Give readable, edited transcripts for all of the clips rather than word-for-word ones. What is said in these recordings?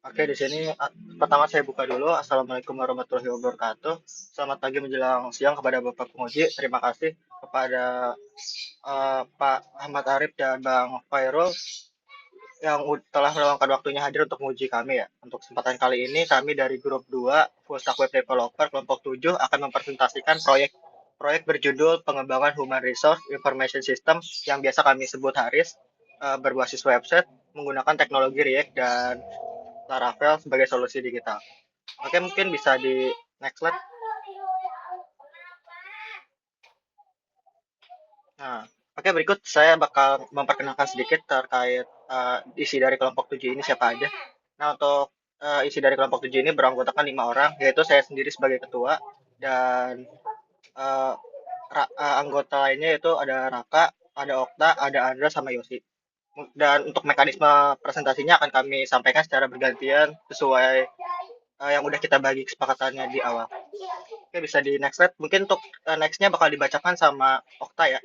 Oke, di sini pertama saya buka dulu. Assalamualaikum warahmatullahi wabarakatuh. Selamat pagi menjelang siang kepada Bapak penguji. Terima kasih kepada Pak Ahmad Arif dan Bang Fairul yang telah meluangkan waktunya hadir untuk menguji kami ya. Untuk kesempatan kali ini kami dari grup 2 Full Stack Web Developer kelompok 7 akan mempresentasikan proyek proyek berjudul pengembangan Human Resource Information System yang biasa kami sebut HARIS, berbasis website menggunakan teknologi React dan Laravel sebagai solusi digital. Oke, mungkin bisa di next slide. Nah, oke, berikut saya bakal memperkenalkan sedikit terkait isi dari kelompok 7 ini siapa aja. Nah, untuk isi dari kelompok 7 ini beranggotakan 5 orang, yaitu saya sendiri sebagai ketua dan eh, anggota lainnya yaitu ada Raka, ada Okta, ada Andra, sama Yosi. Dan untuk mekanisme presentasinya akan kami sampaikan secara bergantian sesuai yang udah kita bagi kesepakatannya di awal. Oke, bisa di next slide. Mungkin untuk next-nya bakal dibacakan sama Okta ya.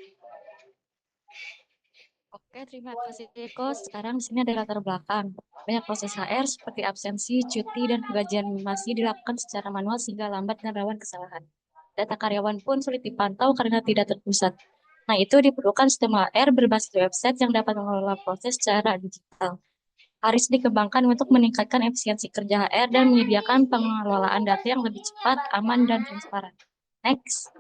Oke, terima kasih Eko. Sekarang di sini ada latar belakang. Banyak proses HR seperti absensi, cuti, dan penggajian masih dilakukan secara manual sehingga lambat dan rawan kesalahan. Data karyawan pun sulit dipantau karena tidak terpusat. Nah, itu diperlukan sistem HR berbasis website yang dapat mengelola proses secara digital. Harus dikembangkan untuk meningkatkan efisiensi kerja HR dan menyediakan pengelolaan data yang lebih cepat, aman, dan transparan. Next.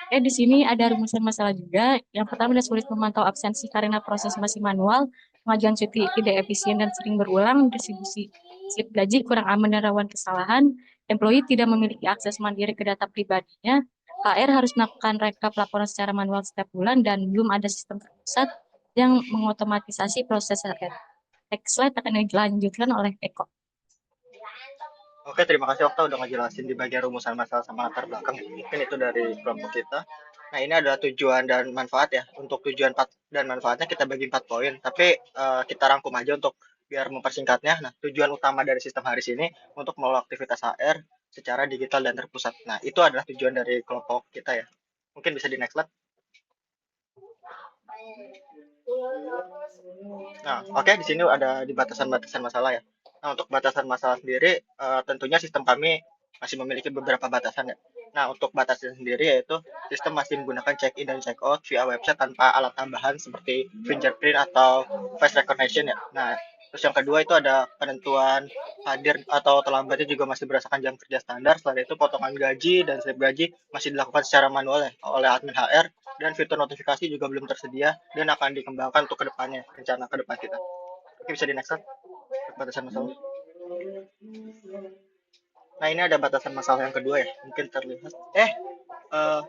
Di sini ada rumusan masalah juga. Yang pertama adalah sulit memantau absensi karena proses masih manual, pengajuan cuti tidak efisien dan sering berulang, distribusi slip gaji kurang aman dan rawan kesalahan, employee tidak memiliki akses mandiri ke data pribadinya, HR harus melakukan rekap laporan secara manual setiap bulan, dan belum ada sistem terpusat yang mengotomatisasi proses HR. Next slide akan dilanjutkan oleh Eko. Oke, terima kasih Okta udah ngejelasin di bagian rumusan masalah sama latar belakang. Mungkin itu dari kelompok kita. Nah, ini adalah tujuan dan manfaat ya. Untuk tujuan dan manfaatnya kita bagi 4 poin, tapi kita rangkum aja untuk biar mempersingkatnya. Nah, tujuan utama dari sistem Haris ini untuk mengelola aktivitas HR secara digital dan terpusat. Nah, itu adalah tujuan dari kelompok kita ya. Mungkin bisa di next slide. Nah, oke, di sini ada di batasan-batasan masalah ya. Nah, untuk batasan masalah sendiri, tentunya sistem kami masih memiliki beberapa batasan ya. Nah, untuk batasan sendiri yaitu sistem masih menggunakan check-in dan check-out via website tanpa alat tambahan seperti fingerprint atau face recognition ya. Nah, terus yang kedua itu ada penentuan hadir atau terlambatnya juga masih berdasarkan jam kerja standar. Selain itu, potongan gaji dan slip gaji masih dilakukan secara manual ya oleh admin HR, dan fitur notifikasi juga belum tersedia dan akan dikembangkan untuk kedepannya, rencana ke depan kita. Oke, bisa di next slide. Batasan masalah. Nah, ini ada batasan masalah yang kedua ya, mungkin terlihat. Uh,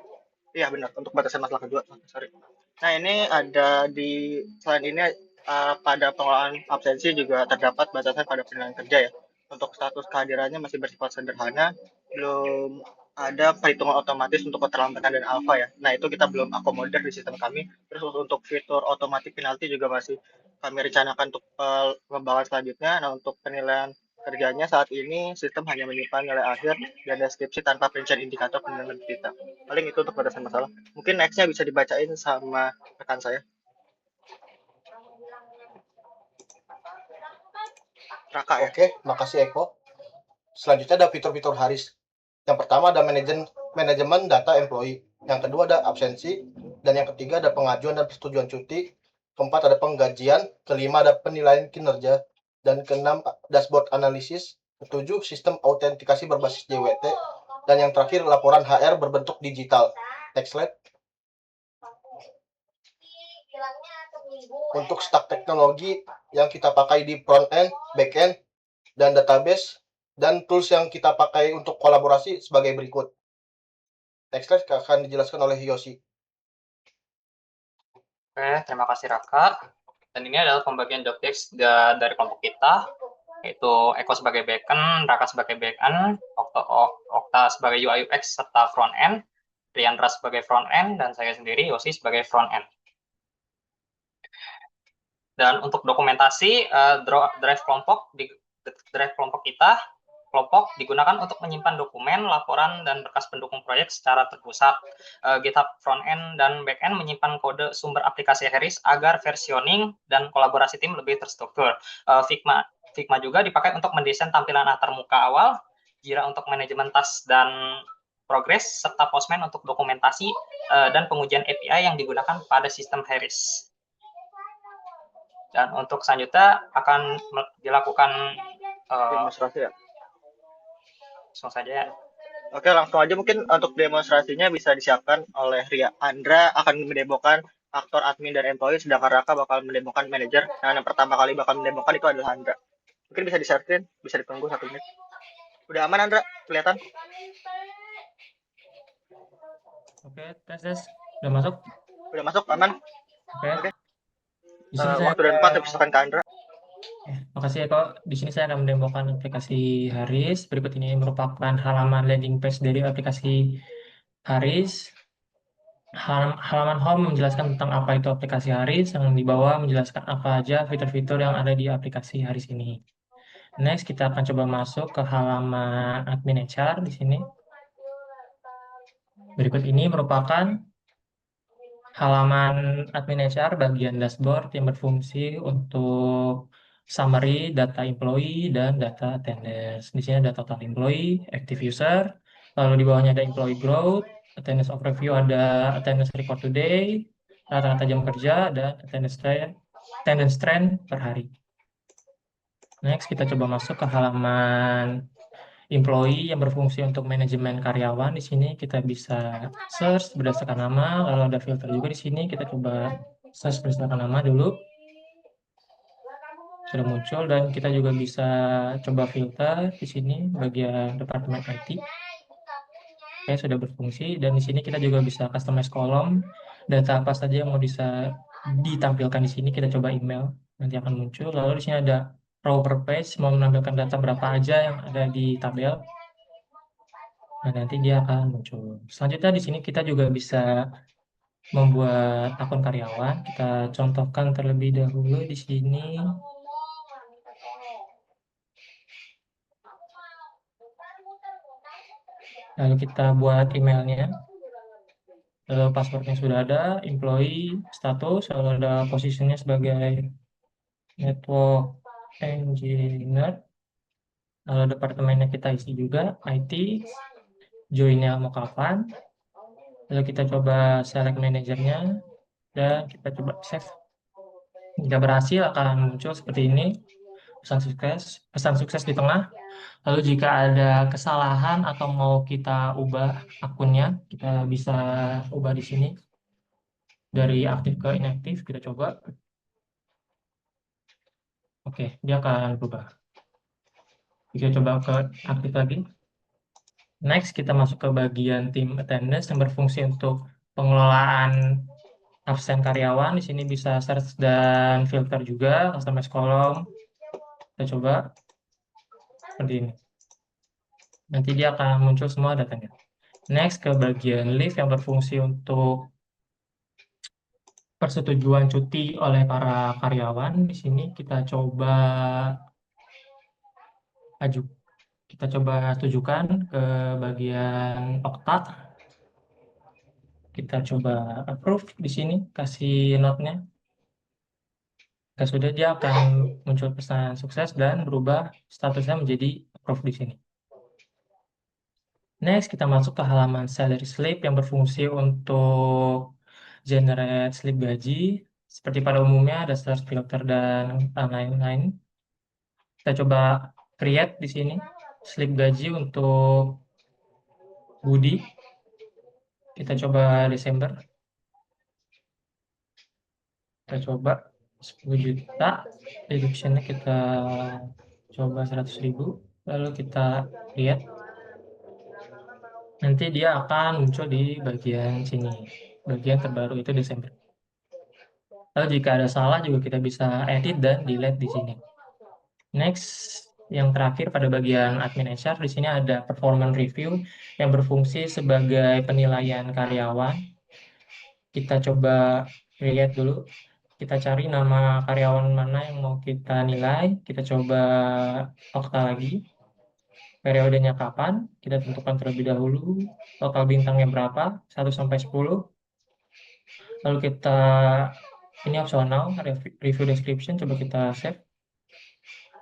iya benar, untuk batasan masalah kedua. Sorry. Nah, ini ada di selain ini pada pengelolaan absensi juga terdapat batasan pada penilaian kerja ya. Untuk status kehadirannya masih bersifat sederhana, belum ada perhitungan otomatis untuk keterlambatan dan alfa ya. Nah, itu kita belum akomodir di sistem kami. Terus untuk fitur otomatis penalti juga masih kami rencanakan untuk pengembangan selanjutnya. Nah, untuk penilaian kerjanya saat ini sistem hanya menyimpan nilai akhir dan deskripsi tanpa perincian indikator penilaian kita. Paling itu untuk batasan masalah. Mungkin nextnya bisa dibacain sama rekan saya. Raka ya. Oke, makasih Eko. Selanjutnya ada fitur-fitur Haris. Yang pertama ada manajemen data employee. Yang kedua ada absensi. Dan yang ketiga ada pengajuan dan persetujuan cuti. Keempat ada penggajian. Kelima ada penilaian kinerja. Dan keenam dashboard analisis. Ketujuh sistem autentikasi berbasis JWT. Dan yang terakhir laporan HR berbentuk digital. Next slide. Untuk stack teknologi yang kita pakai di front end, back end, dan database, dan tools yang kita pakai untuk kolaborasi sebagai berikut. Next slide akan dijelaskan oleh Yosi. Oke, terima kasih Raka. Dan ini adalah pembagian job desk dari kelompok kita, yaitu Eko sebagai backend, Raka sebagai backend, Okta sebagai UI UX serta front end, Riandra sebagai front end, dan saya sendiri Yosi sebagai front end. Dan untuk dokumentasi drive kelompok kita kelompok digunakan untuk menyimpan dokumen, laporan, dan berkas pendukung proyek secara terpusat. GitHub frontend dan backend menyimpan kode sumber aplikasi Harris agar versioning dan kolaborasi tim lebih terstruktur. Figma juga dipakai untuk mendesain tampilan antarmuka awal, Jira untuk manajemen task dan progres, serta Postman untuk dokumentasi dan pengujian API yang digunakan pada sistem Harris. Dan untuk selanjutnya akan dilakukan Demonstrasi ya. langsung saja ya. Oke, langsung aja mungkin untuk demonstrasinya bisa disiapkan oleh Ria. Andra akan mendemokan aktor admin dan employee, sedangkan Raka bakal mendemokan manajer. Nah, yang pertama kali bakal mendemokan itu adalah Andra. Mungkin bisa di-sharein, bisa ditunggu 1 menit. Udah aman Andra? Kelihatan? Oke, tes. Udah masuk? Udah masuk? Aman? Oke. Oke. Di sini saya Waktu dan tempat dipersilakan ke Andra. makasih ya kok. Di sini saya akan mendemokan aplikasi Harris. Berikut ini merupakan halaman landing page dari aplikasi Harris. Halaman home menjelaskan tentang apa itu aplikasi Harris, yang di bawah menjelaskan apa aja fitur-fitur yang ada di aplikasi Harris ini. Next, kita akan coba masuk ke halaman admin HR di sini. Berikut ini merupakan halaman admin HR bagian dashboard yang berfungsi untuk summary data employee dan data attendance. Di sini ada total employee, active user, lalu di bawahnya ada employee growth, attendance overview ada attendance record today, rata-rata jam kerja, dan attendance trend per hari. Next, kita coba masuk ke halaman employee yang berfungsi untuk manajemen karyawan. Di sini kita bisa search berdasarkan nama, lalu ada filter juga di sini. Kita coba search berdasarkan nama dulu. Sudah muncul, dan kita juga bisa coba filter di sini bagian departemen IT. Oke, sudah berfungsi, dan di sini kita juga bisa customize kolom data apa saja yang mau bisa ditampilkan di sini. Kita coba email, nanti akan muncul. Lalu di sini ada row per page, mau menampilkan data berapa aja yang ada di tabel. Nah, nanti dia akan muncul. Selanjutnya di sini kita juga bisa membuat akun karyawan. Kita contohkan terlebih dahulu di sini. Lalu kita buat emailnya. Lalu passwordnya sudah ada, employee, status, lalu ada posisinya sebagai network engineer. Lalu departemennya kita isi juga, IT, joinnya mau kapan. Lalu kita coba select manajernya, dan kita coba save. Jika berhasil akan muncul seperti ini, pesan sukses di tengah. Lalu jika ada kesalahan atau mau kita ubah akunnya, kita bisa ubah di sini dari aktif ke inaktif. Kita coba. Oke, dia akan berubah. Kita coba ke aktif lagi. Next, kita masuk ke bagian tim attendance yang berfungsi untuk pengelolaan absen karyawan. Di sini bisa search dan filter juga, customize kolom. Kita coba seperti ini. Nanti dia akan muncul semua datanya. Next, ke bagian leave yang berfungsi untuk persetujuan cuti oleh para karyawan. Di sini kita coba tujukan ke bagian Okta. Kita coba approve di sini, kasih note-nya. Jika sudah, dia akan muncul pesan sukses dan berubah statusnya menjadi approve di sini. Next, kita masuk ke halaman salary slip yang berfungsi untuk generate slip gaji. Seperti pada umumnya ada search, filter, dan lain-lain. Kita coba create di sini slip gaji untuk Budi. Kita coba Desember. Kita coba 10 juta. Deduction-nya kita coba 100.000. Lalu kita lihat. Nanti dia akan muncul di bagian sini. Bagian terbaru itu Desember. Lalu jika ada salah juga kita bisa edit dan delete di sini. Next, yang terakhir pada bagian admin HR, di sini ada performance review yang berfungsi sebagai penilaian karyawan. Kita coba lihat dulu. Kita cari nama karyawan mana yang mau kita nilai. Kita coba Okta lagi. Periodenya kapan? Kita tentukan terlebih dahulu. Total bintangnya berapa? 1 sampai 10. Lalu ini opsional, review description, coba kita save.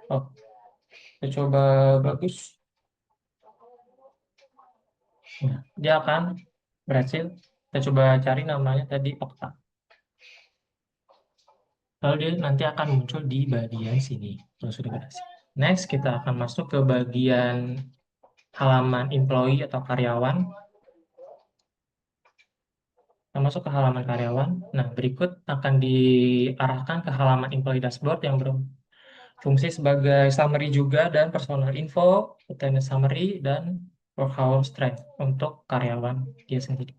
Oh, kita coba bagus. Nah, dia akan berhasil. Kita coba cari namanya tadi Okta. Lalu dia nanti akan muncul di bagian sini. Kalau sudah berhasil. Next, kita akan masuk ke bagian halaman employee atau karyawan. Kita masuk ke halaman karyawan. Nah, berikut akan diarahkan ke halaman employee dashboard yang berfungsi sebagai summary juga dan personal info, attendance summary, dan work hours strength untuk karyawan dia sendiri.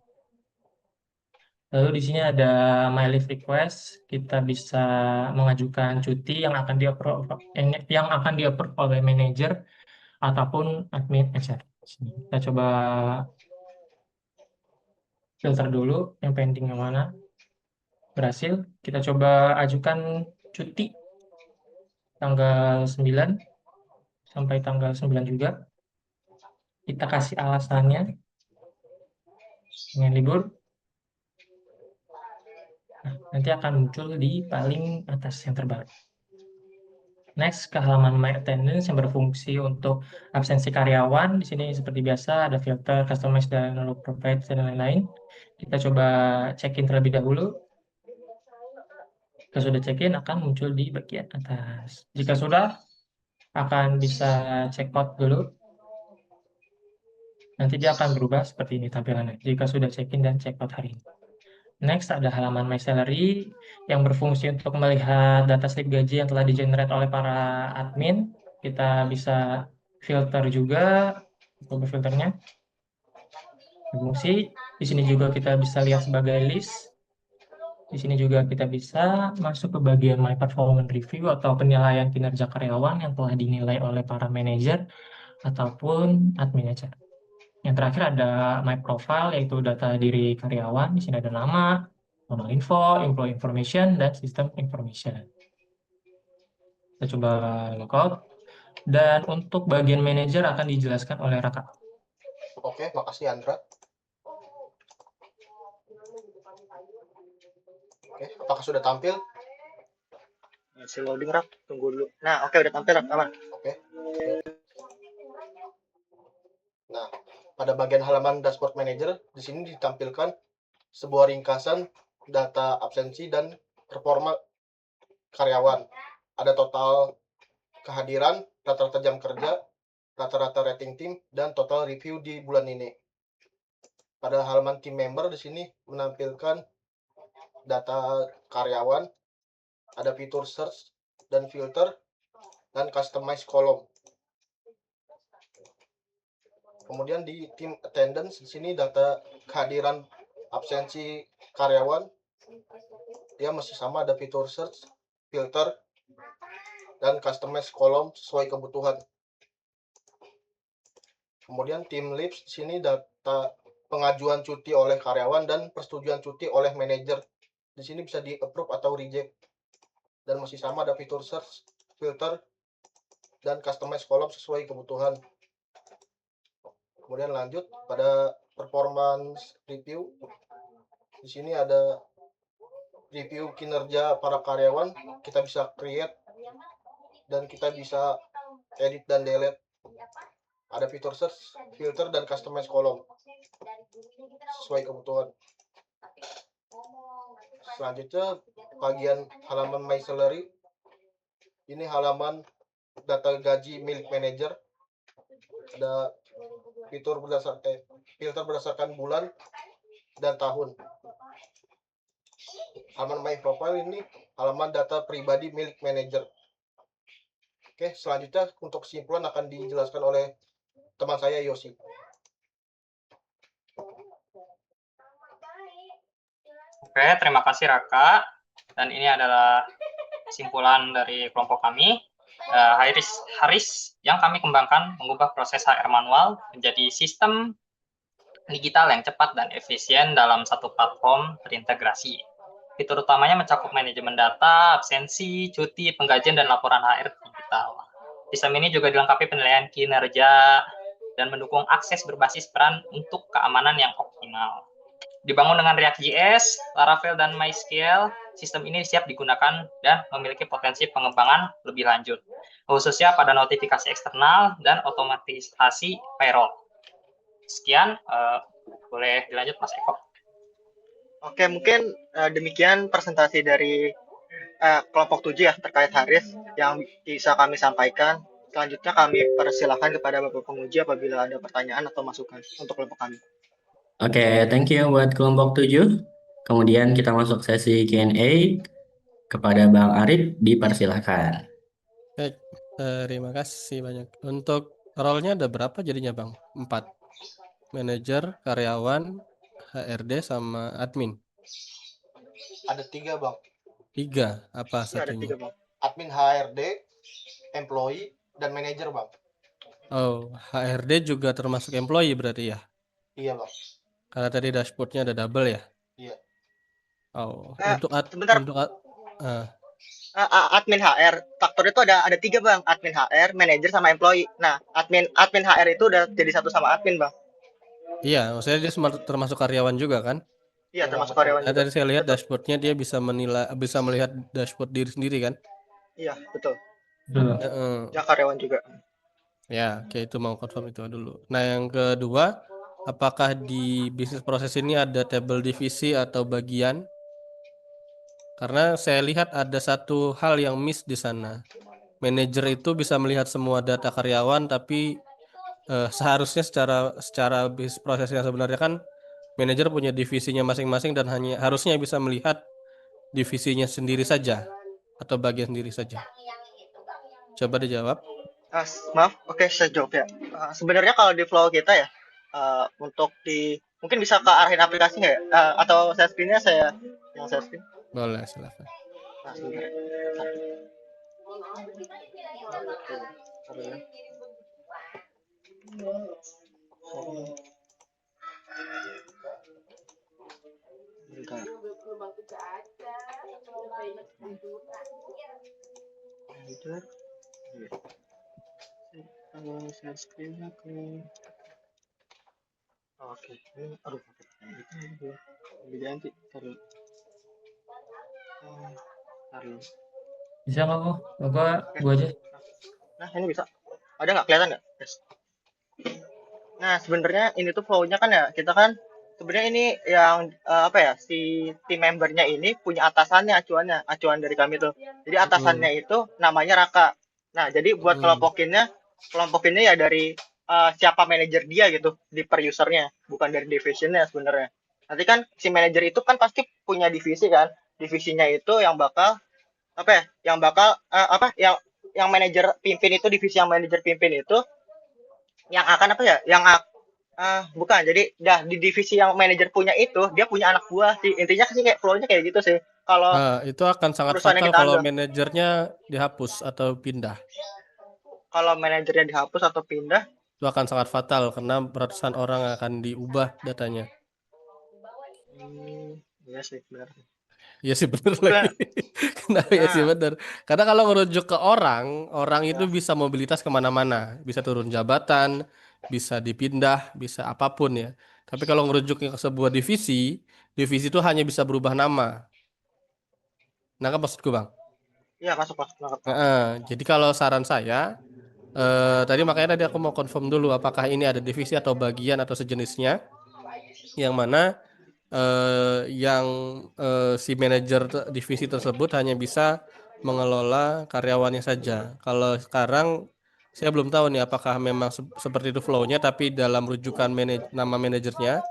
Lalu di sini ada my leave request. Kita bisa mengajukan cuti yang akan di-approve oleh manajer ataupun admin HR. Sini. Kita coba filter dulu yang pending yang mana. Berhasil. Kita coba ajukan cuti tanggal 9 sampai tanggal 9 juga. Kita kasih alasannya dengan libur. Nah, nanti akan muncul di paling atas yang terbalik. Next, ke halaman My Attendance yang berfungsi untuk absensi karyawan. Di sini seperti biasa ada filter, customize, dan low profile, dan lain-lain. Kita coba check-in terlebih dahulu. Jika sudah check-in, akan muncul di bagian atas. Jika sudah, akan bisa check out dulu. Nanti dia akan berubah seperti ini tampilannya, jika sudah check-in dan check-out hari ini. Next, ada halaman My Salary yang berfungsi untuk melihat data slip gaji yang telah di-generate oleh para admin. Kita bisa filter juga, coba filternya. Berfungsi. Di sini juga kita bisa lihat sebagai list. Di sini juga kita bisa masuk ke bagian My Performance Review atau penilaian kinerja karyawan yang telah dinilai oleh para manajer ataupun admin HR. Yang terakhir ada My Profile, yaitu data diri karyawan. Di sini ada nama, personal info, employee information, dan system information. Kita coba logout. Dan untuk bagian manajer akan dijelaskan oleh Raka. Oke, makasih Andra. Oke, apakah sudah tampil? Masih loading, Rak. Tunggu dulu. Nah, oke, udah tampil, Rak. Aman. Oke. Nah, pada bagian halaman Dashboard Manager, di sini ditampilkan sebuah ringkasan data absensi dan performa karyawan. Ada total kehadiran, rata-rata jam kerja, rata-rata rating tim, dan total review di bulan ini. Pada halaman team member di sini menampilkan data karyawan, ada fitur search dan filter, dan customize column. Kemudian di tim attendance di sini data kehadiran absensi karyawan, dia masih sama, ada fitur search, filter, dan customize column sesuai kebutuhan. Kemudian tim leaves di sini data pengajuan cuti oleh karyawan dan persetujuan cuti oleh manajer. Di sini bisa di approve atau reject. Dan masih sama, ada fitur search, filter, dan customize column sesuai kebutuhan. Kemudian lanjut pada performance review. Di sini ada review kinerja para karyawan. Kita bisa create dan kita bisa edit dan delete. Ada fitur search, filter, dan customize column sesuai kebutuhan. Selanjutnya bagian halaman My Salary. Ini halaman data gaji milik manajer. Ada filter berdasarkan bulan dan tahun. Halaman My Profile ini halaman data pribadi milik manajer. Oke, selanjutnya untuk kesimpulan akan dijelaskan oleh teman saya Yosi. Oke, terima kasih Raka. Dan ini adalah kesimpulan dari kelompok kami. Haris yang kami kembangkan mengubah proses HR manual menjadi sistem digital yang cepat dan efisien dalam satu platform terintegrasi. Fitur utamanya mencakup manajemen data, absensi, cuti, penggajian, dan laporan HR digital. Sistem ini juga dilengkapi penilaian kinerja dan mendukung akses berbasis peran untuk keamanan yang optimal. Dibangun dengan React.js, Laravel, dan MySQL, sistem ini siap digunakan dan memiliki potensi pengembangan lebih lanjut, khususnya pada notifikasi eksternal dan otomatisasi payroll. Sekian, boleh dilanjut Mas Eko. Oke, mungkin demikian presentasi dari kelompok 7 ya terkait Haris yang bisa kami sampaikan. Selanjutnya kami persilahkan kepada Bapak penguji apabila ada pertanyaan atau masukan untuk kelompok kami. Oke, thank you buat kelompok 7. Kemudian kita masuk sesi Q&A. Kepada Bang Arif, dipersilahkan. Baik, terima kasih banyak. Untuk role-nya ada berapa jadinya Bang? 4. Manajer, karyawan, HRD, sama admin. Ada 3 Bang. 3. Apa Ya, ada 3 satunya? Bang. Admin, HRD, employee, dan manajer Bang. Oh, HRD juga termasuk employee berarti ya? Iya Bang. Karena tadi dashboard-nya ada double ya? Iya. Oh, Sebentar. Admin HR, faktor itu ada 3 Bang, admin HR, manajer sama employee. Nah, admin HR itu udah jadi satu sama admin Bang. Iya, maksudnya dia termasuk karyawan juga kan? Iya, termasuk karyawan Nah, juga. tadi saya lihat Betul. dashboard-nya dia bisa melihat dashboard diri sendiri kan? Iya, betul. Heeh. Ya, karyawan juga. Ya, oke, itu mau confirm itu dulu. Nah, yang kedua, apakah di bisnis proses ini ada tabel divisi atau bagian? Karena saya lihat ada satu hal yang miss di sana. Manajer itu bisa melihat semua data karyawan, tapi seharusnya secara bisnis prosesnya sebenarnya kan manajer punya divisinya masing-masing dan harusnya bisa melihat divisinya sendiri saja atau bagian sendiri saja. Coba dijawab. Maaf, oke, saya jawab ya. Sebenarnya kalau di flow kita ya, untuk mungkin bisa ke arahin aplikasi nggak ya? Atau saya screen-nya yang saya screen? Boleh, silakan. Nah, sebentar ya. Bentar. Bentar. Kalau saya screen-nya ke oke, ini aduh itu diganti taruh. Taruh. Bisa nggak kok? Gua aja. Nah, ini bisa. Ada nggak kelihatan nggak? Yes. Nah, sebenarnya ini tuh flow-nya kan ya, kita kan sebenarnya ini yang apa ya, si tim membernya ini punya atasannya, acuan dari kami tuh. Jadi atasannya itu namanya Raka. Nah, jadi buat kelompokinnya ya dari siapa manajer dia gitu di per usernya, bukan dari divisionnya sebenarnya. Nanti kan si manajer itu kan pasti punya divisi kan, divisinya itu yang bakal apa ya, yang manajer pimpin itu, divisi yang manajer pimpin itu yang akan apa ya, bukan, jadi di divisi yang manajer punya itu dia punya anak buah sih, intinya sih kayak flow-nya kayak gitu sih. Kalau itu akan sangat perusahaan yang fatal kita kalau ambil. manajernya dihapus atau pindah. Kalau manajernya dihapus atau pindah, Itu akan sangat fatal karena ratusan orang akan diubah datanya. iya sih benar. Iya sih benar lagi. Kenapa ya sih benar? Karena kalau merujuk ke orang itu bisa mobilitas kemana-mana, bisa turun jabatan, bisa dipindah, bisa apapun ya. Tapi kalau merujuknya ke sebuah divisi itu hanya bisa berubah nama. Nah, kan maksudku Bang? Iya, masuk. Jadi kalau saran saya, tadi makanya tadi aku mau confirm dulu apakah ini ada divisi atau bagian atau sejenisnya, yang mana si manajer divisi tersebut hanya bisa mengelola karyawannya saja. Kalau sekarang saya belum tahu nih apakah memang seperti itu flow-nya, tapi dalam rujukan nama manajernya,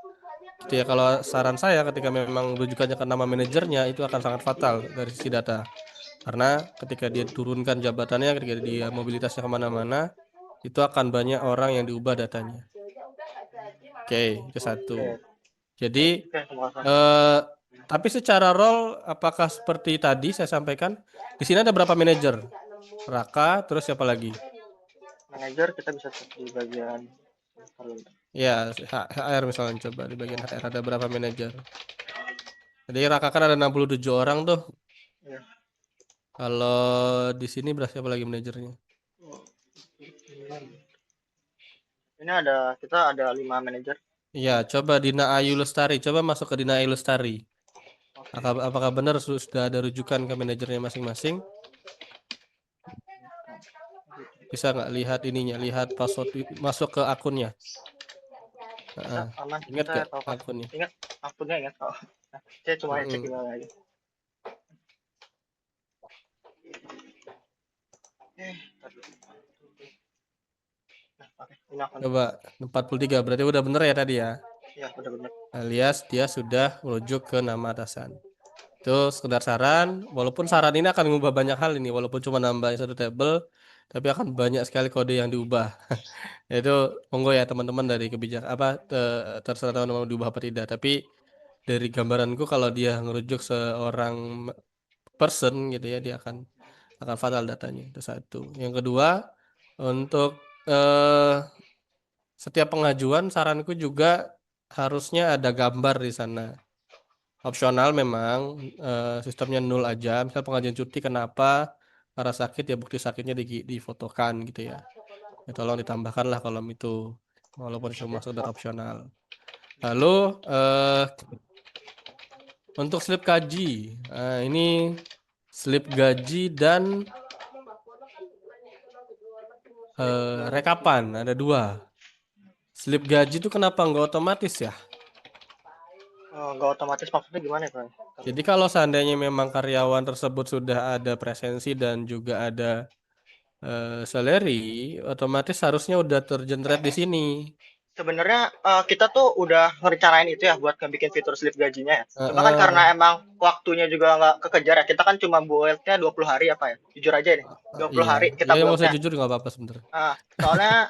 gitu ya. Kalau saran saya ketika memang rujukannya ke nama manajernya itu akan sangat fatal dari sisi data. Karena ketika dia turunkan jabatannya, ketika dia mobilitasnya kemana-mana, itu akan banyak orang yang diubah datanya. Oke, itu satu. Jadi, tapi secara role, apakah seperti tadi saya sampaikan, di sini ada berapa manajer? Raka, terus siapa lagi? Manajer kita bisa cek di bagian ya, HR misalnya, coba di bagian HR ada berapa manajer? Jadi Raka kan ada 67 orang tuh. Ya. Kalau di sini berapa siapa lagi manajernya? Ini ada kita ada 5 manajer. Iya, coba Dina Ayu Lestari, coba masuk ke Dina Ayu Lestari. Oke. Apakah benar sudah ada rujukan ke manajernya masing-masing? Bisa nggak lihat ininya, lihat password, masuk ke akunnya. Kita aman, Ingat kita nggak tahu pas. akunnya? Ingat akunnya ingat. Oh. Nah, saya cuma cek email aja. Ntar dulu. Nah, oke, ini akun. Coba 43, berarti udah bener ya tadi ya? Ya, udah benar. Alias dia sudah merujuk ke nama atasan. Itu sekedar saran, walaupun saran ini akan mengubah banyak hal ini, walaupun cuma nambah satu table, tapi akan banyak sekali kode yang diubah. Itu monggo ya teman-teman dari kebijakan terserah teman-teman diubah apa tidak. Tapi dari gambaranku kalau dia ngerujuk seorang person gitu ya, dia akan fatal datanya. Itu satu. Yang kedua, untuk setiap pengajuan saranku juga harusnya ada gambar di sana. Opsional memang sistemnya 0 aja. Misal pengajuan cuti kenapa? Karena sakit ya bukti sakitnya difotokan gitu ya. Ya tolong ditambahkanlah kolom itu walaupun cuma sekedar opsional. Lalu untuk slip gaji, ini slip gaji dan rekapan ada 2. Slip gaji itu kenapa nggak otomatis ya? Nggak otomatis maksudnya gimana ya, Pak? Jadi kalau seandainya memang karyawan tersebut sudah ada presensi dan juga ada salary, otomatis harusnya udah tergenerate di sini. Sebenarnya kita tuh udah ngerencanain itu ya buat ngebikin fitur slip gajinya ya. Cuma kan karena emang waktunya juga nggak kekejar ya. Kita kan cuma buatnya 20 hari apa ya? Jujur aja nih. 20 Iya, hari kita iya, nggak usah buatnya. jujur nggak apa-apa sebentar. Soalnya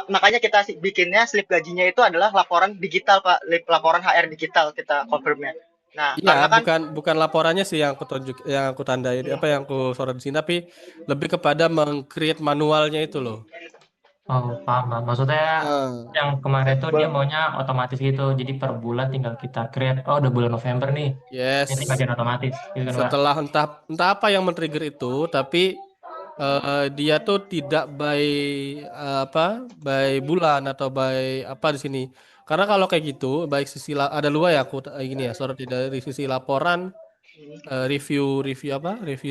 makanya kita bikinnya slip gajinya itu adalah laporan digital, Pak. Laporan HR digital kita confirmnya. Nah, Iya, karena kan bukan laporannya sih yang aku tunjuk, yang aku tandai, apa yang aku sorot di sini, tapi lebih kepada meng-create manualnya itu loh. Oh, paham, Bang. Maksudnya yang kemarin tuh dia maunya otomatis gitu. Jadi per bulan tinggal kita create. Oh, udah bulan November nih. Yes. Ini tinggal jadi otomatis. Gitu kan, Pak? Setelah entah apa yang men-trigger itu, tapi dia tuh tidak by bulan atau by apa di sini. Karena kalau kayak gitu, baik sisi ada 2 ya aku gini ya, sorot dari sisi laporan review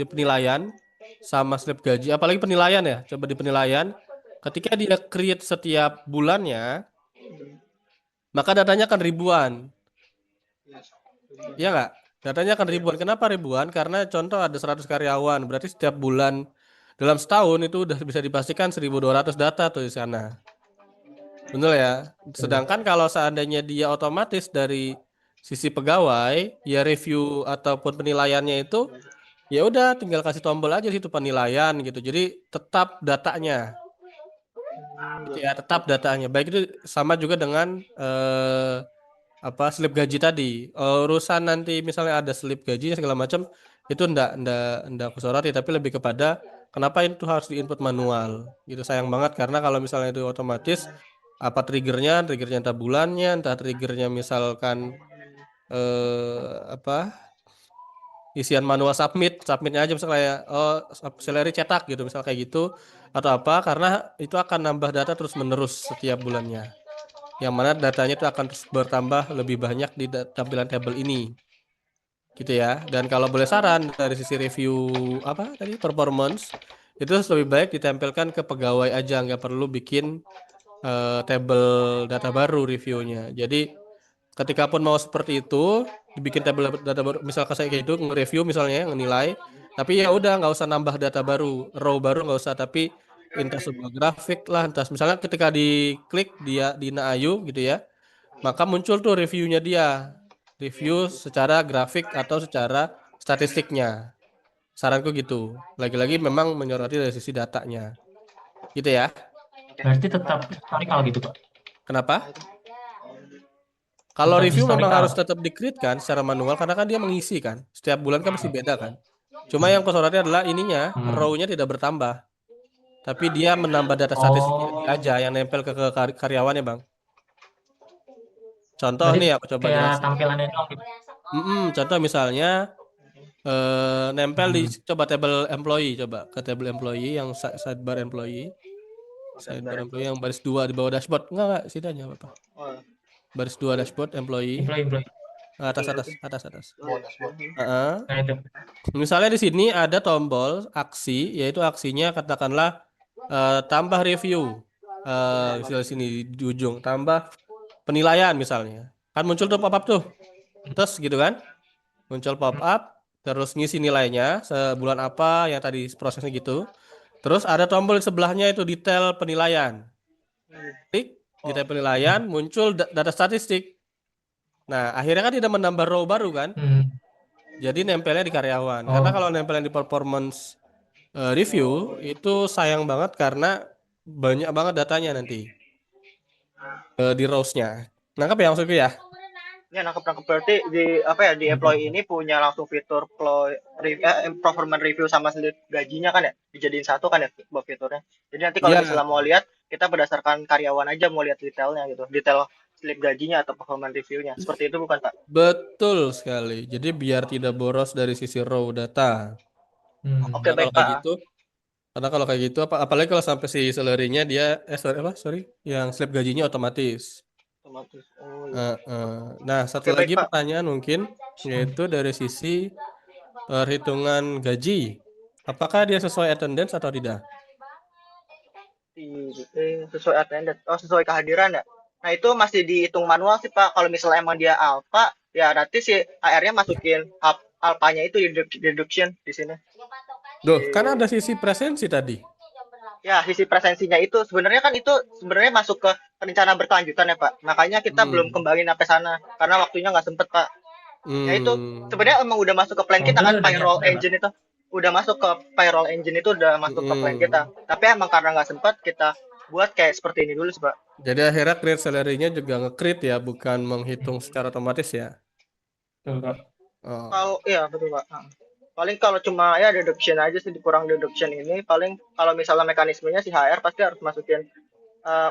penilaian sama slip gaji, apalagi penilaian ya. Coba di penilaian, ketika dia create setiap bulannya, maka datanya akan ribuan. Iya nggak? Datanya akan ribuan. Kenapa ribuan? Karena contoh ada 100 karyawan, berarti setiap bulan dalam setahun itu udah bisa dipastikan 1.200 data tuh di sana. Betul ya? Sedangkan kalau seandainya dia otomatis dari sisi pegawai, ya review ataupun penilaiannya itu ya udah tinggal kasih tombol aja situ penilaian gitu. Jadi tetap datanya. Gitu ya, tetap datanya. Baik itu sama juga dengan slip gaji tadi. Urusan nanti misalnya ada slip gaji segala macam itu ndak aku soroti, tapi lebih kepada kenapa itu harus diinput manual. Gitu sayang banget karena kalau misalnya itu otomatis apa triggernya entah bulannya, entah triggernya misalkan isian manual submitnya aja misalnya kayak salary cetak gitu misal kayak gitu atau apa, karena itu akan nambah data terus menerus setiap bulannya. Yang mana datanya itu akan terus bertambah lebih banyak di tampilan table ini. Gitu ya. Dan kalau boleh saran dari sisi review performance, itu lebih baik ditempelkan ke pegawai aja, nggak perlu bikin table data baru reviewnya. Jadi ketika pun mau seperti itu, dibikin table data baru, misal kayak gitu, nge-review misalnya, ngenilai, tapi ya udah nggak usah nambah data baru, row baru nggak usah, tapi entah sebuah grafik lah, entah misalnya ketika diklik dia di Ayu gitu ya, maka muncul tuh reviewnya dia, review secara grafik atau secara statistiknya. Saranku gitu. Lagi-lagi memang menyoroti dari sisi datanya. Gitu ya. Berarti tetap historical gitu, Pak. Kenapa? Kalau Tetap review memang historical. harus tetap di-create kan secara manual karena kan dia mengisi kan. Setiap bulan kan mesti beda kan. Cuma yang kusorotnya adalah ininya, row-nya tidak bertambah. Tapi dia menambah data statistiknya dia aja yang nempel ke karyawannya, Bang. Contoh Berarti nih aku coba kayak jelasin. tampilannya doang gitu. Contoh misalnya nempel di coba table employee, coba ke table employee yang sidebar employee. Center employee yang baris 2 di bawah dashboard. Enggak, sini aja Bapak. Oh, Baris 2 dashboard employee. Employee. Atas. Bawah dashboard. Heeh. Nah itu. Misalnya di sini ada tombol aksi, yaitu aksinya katakanlah tambah review. Di sini di ujung tambah penilaian misalnya. Kan muncul tuh pop-up tuh. Terus gitu kan? Muncul pop-up, terus ngisi nilainya sebulan apa yang tadi prosesnya gitu. Terus ada tombol di sebelahnya itu detail penilaian. Klik detail penilaian, muncul data statistik. Nah, akhirnya kan tidak menambah row baru kan? Jadi nempelnya di karyawan. Karena kalau nempelnya di performance review itu sayang banget karena banyak banget datanya nanti di rows-nya. Nangkep ya maksudku ya? Ya, nangkep berarti di di employee ini punya langsung fitur performance review sama slip gajinya kan ya, dijadiin satu kan ya buat fiturnya. Jadi nanti kalau Iya. misalnya mau lihat, kita berdasarkan karyawan aja mau lihat detailnya gitu, detail slip gajinya atau performance reviewnya. Seperti itu bukan Pak? Betul sekali. Jadi biar tidak boros dari sisi raw data. Oke, baik Pak. Karena kalau kayak gitu apalagi kalau sampai si salary-nya dia yang slip gajinya otomatis. Otomatis. Oh, iya. Nah, satu Oke, baik, lagi Pak. pertanyaan mungkin yaitu dari sisi perhitungan gaji. Apakah dia sesuai attendance atau tidak? Sesuai attendance. Oh, sesuai kehadiran ya. Nah, itu masih dihitung manual sih Pak. Kalau misalnya emang dia alpha, ya nanti si AR-nya masukin alpanya itu di deduction di sini. Duh, kan ada sisi presensi tadi. Ya, sisi presensinya itu sebenarnya masuk ke rencana berkelanjutan ya Pak. Makanya kita belum kembangin sampai sana karena waktunya nggak sempet Pak. Ya itu sebenarnya emang udah masuk ke plan kita kan, payroll engine itu udah masuk ke payroll engine itu udah masuk ke plan kita. Tapi emang karena nggak sempet kita buat kayak seperti ini dulu sih Pak. Jadi akhirnya create salary-nya juga nge-create ya, bukan menghitung secara otomatis ya. Betul, Pak. Oh. Kalau iya betul Pak. Paling kalau cuma ya deduction aja sih, dikurang deduction ini paling kalau misalnya mekanismenya si HR pasti harus masukin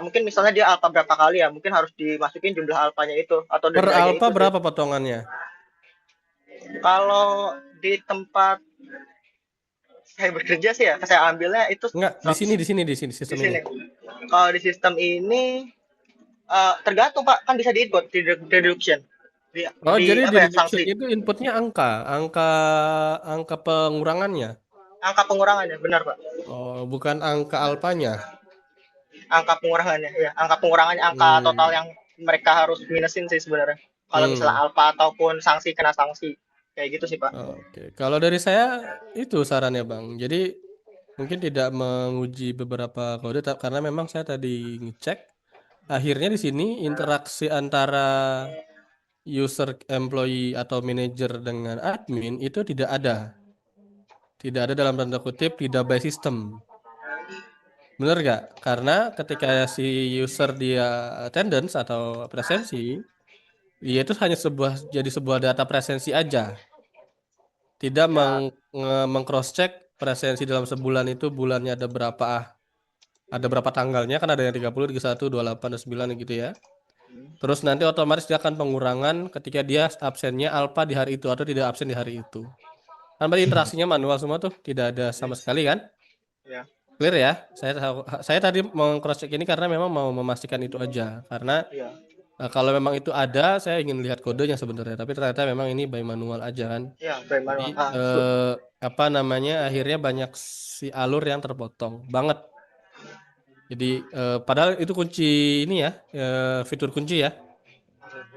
mungkin misalnya dia alpha berapa kali ya, mungkin harus dimasukin jumlah alpanya itu atau Per dendanya alpha itu berapa potongannya? Kalau di tempat saya bekerja sih ya, saya ambilnya itu Enggak, di sini sistem ini. Kalau di sistem ini tergantung Pak, kan bisa di-input di deduction. Jadi deduction itu inputnya angka pengurangannya. Angka pengurangannya, benar Pak. Oh, bukan angka alpanya. Angka pengurangannya, ya. Angka pengurangannya, angka total yang mereka harus minusin sih sebenarnya. Kalau misalnya alpha ataupun kena sanksi. Kayak gitu sih Pak. Oke. Kalau dari saya itu sarannya Bang. Jadi mungkin tidak menguji beberapa kode karena memang saya tadi ngecek. Akhirnya di sini interaksi antara user, employee atau manager dengan admin itu tidak ada. Tidak ada dalam tanda kutip tidak by system. Bener nggak? Karena ketika si user dia attendance atau presensi, dia itu hanya jadi sebuah data presensi aja. Tidak meng-cross check presensi dalam sebulan itu bulannya ada berapa tanggalnya, kan ada yang 30, 31, 28, 29 gitu ya. Terus nanti otomatis dia akan pengurangan ketika dia absennya alpha di hari itu atau tidak absen di hari itu. Kan berarti interaksinya manual semua tuh, tidak ada sama sekali kan? Ya. Clear ya? Saya tadi mau cross check ini karena memang mau memastikan itu aja. Karena kalau memang itu ada, saya ingin lihat kodenya sebenarnya. Tapi ternyata memang ini by manual aja kan? Iya, by manual. Jadi akhirnya banyak si alur yang terpotong banget. Jadi padahal itu kunci ini ya, fitur kunci ya,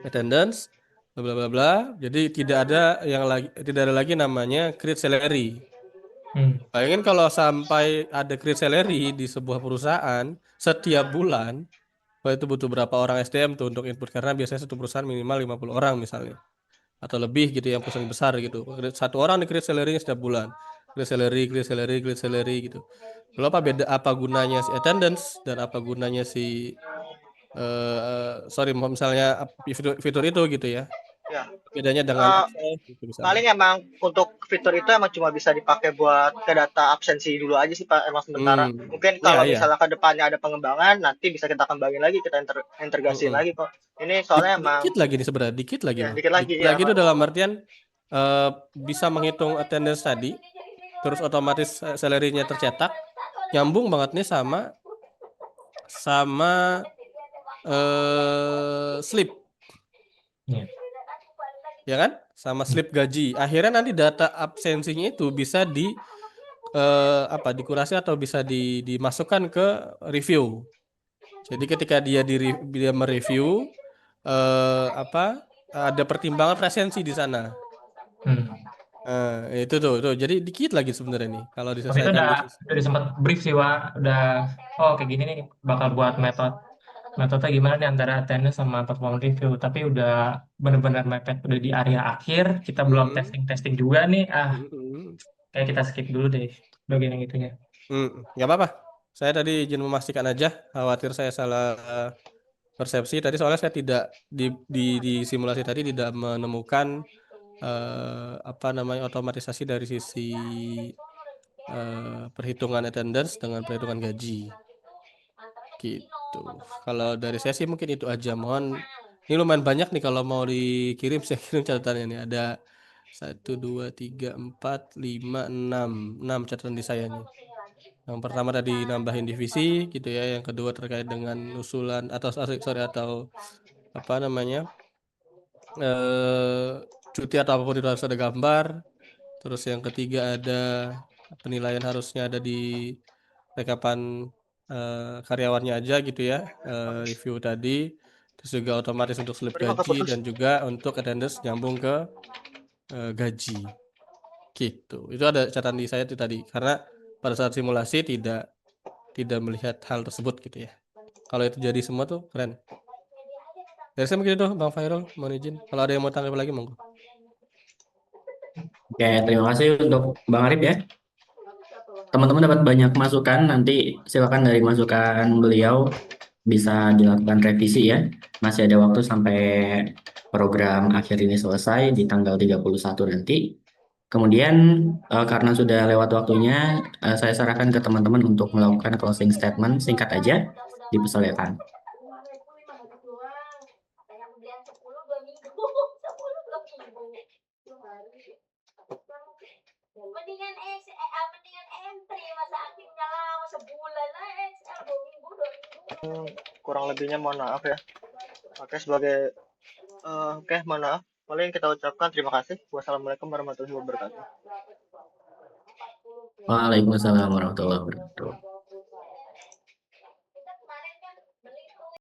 attendance, bla bla bla. Jadi tidak ada lagi namanya create salary. Bayangin kalau sampai ada create salary di sebuah perusahaan setiap bulan, itu butuh berapa orang SDM tuh untuk input, karena biasanya satu perusahaan minimal 50 orang misalnya, atau lebih gitu yang perusahaan besar gitu. Satu orang di create salary-nya setiap bulan, create salary gitu. Lalu apa gunanya si attendance dan apa gunanya si misalnya fitur itu gitu ya. Ya. Bedanya dengan gitu paling emang untuk fitur itu emang cuma bisa dipakai buat ke data absensi dulu aja sih Pak, emang sementara. Mungkin kalau misalnya ke depannya ada pengembangan, nanti bisa kita kembangin lagi, kita integrasiin lagi kok. Ini soalnya emang dikit lagi nih sebenarnya, dikit lagi. Ya, dikit lagi itu dalam artian bisa menghitung attendance tadi, terus otomatis salary-nya tercetak, nyambung banget nih sama sama slip, Iya. ya kan? Sama slip gaji. Akhirnya nanti data absensinya itu bisa dikurasi atau bisa dimasukkan ke review. Jadi ketika dia mereview ada pertimbangan presensi di sana. Itu tuh. Jadi dikit lagi sebenarnya nih kalau Tapi itu diselesaikan di udah disempet brief sih, Wak. Kayak gini nih bakal buat metode gimana nih antara attendance sama performance review. Tapi udah benar-benar mepet, udah di area akhir, kita belum testing juga nih. Kayak kita skip dulu deh bagian yang itunya. Nggak apa-apa. Saya tadi izin memastikan aja, khawatir saya salah persepsi. Tadi soalnya saya tidak di simulasi tadi tidak menemukan otomatisasi dari sisi perhitungan attendance dengan perhitungan gaji. Gitu. Kalau dari saya sih mungkin itu aja. Mohon, ini lumayan banyak nih kalau mau dikirim, saya kirim catatannya nih. Ada 1, 2, 3, 4, 5, 6 catatan di saya nih. Yang pertama tadi nambahin divisi gitu ya. Yang kedua terkait dengan usulan atau cuti atau apapun itu harus ada gambar. Terus yang ketiga ada penilaian harusnya ada di rekapan karyawannya aja gitu ya, review tadi. Terus juga otomatis untuk slip gaji dan juga untuk attendance nyambung ke gaji. Gitu. Itu ada catatan di saya itu tadi karena pada saat simulasi tidak melihat hal tersebut gitu ya. Kalau itu jadi semua tuh keren. Dari saya mungkin itu, Bang Fairul, mohon izin. Kalau ada yang mau tanggapi lagi, monggo. Oke, terima kasih untuk Bang Arif ya. Teman-teman dapat banyak masukan, nanti silakan dari masukan beliau bisa dilakukan revisi ya. Masih ada waktu sampai program akhir ini selesai di tanggal 31 nanti. Kemudian karena sudah lewat waktunya, saya sarankan ke teman-teman untuk melakukan closing statement singkat aja, dipersilakan. Mendingan entry masa aktifnya lama sebulan XL 2 minggu 2 minggu. Kurang lebihnya mohon maaf ya. Mohon maaf. Paling kita ucapkan terima kasih. Wassalamualaikum warahmatullahi wabarakatuh. Waalaikumsalam warahmatullahi wabarakatuh.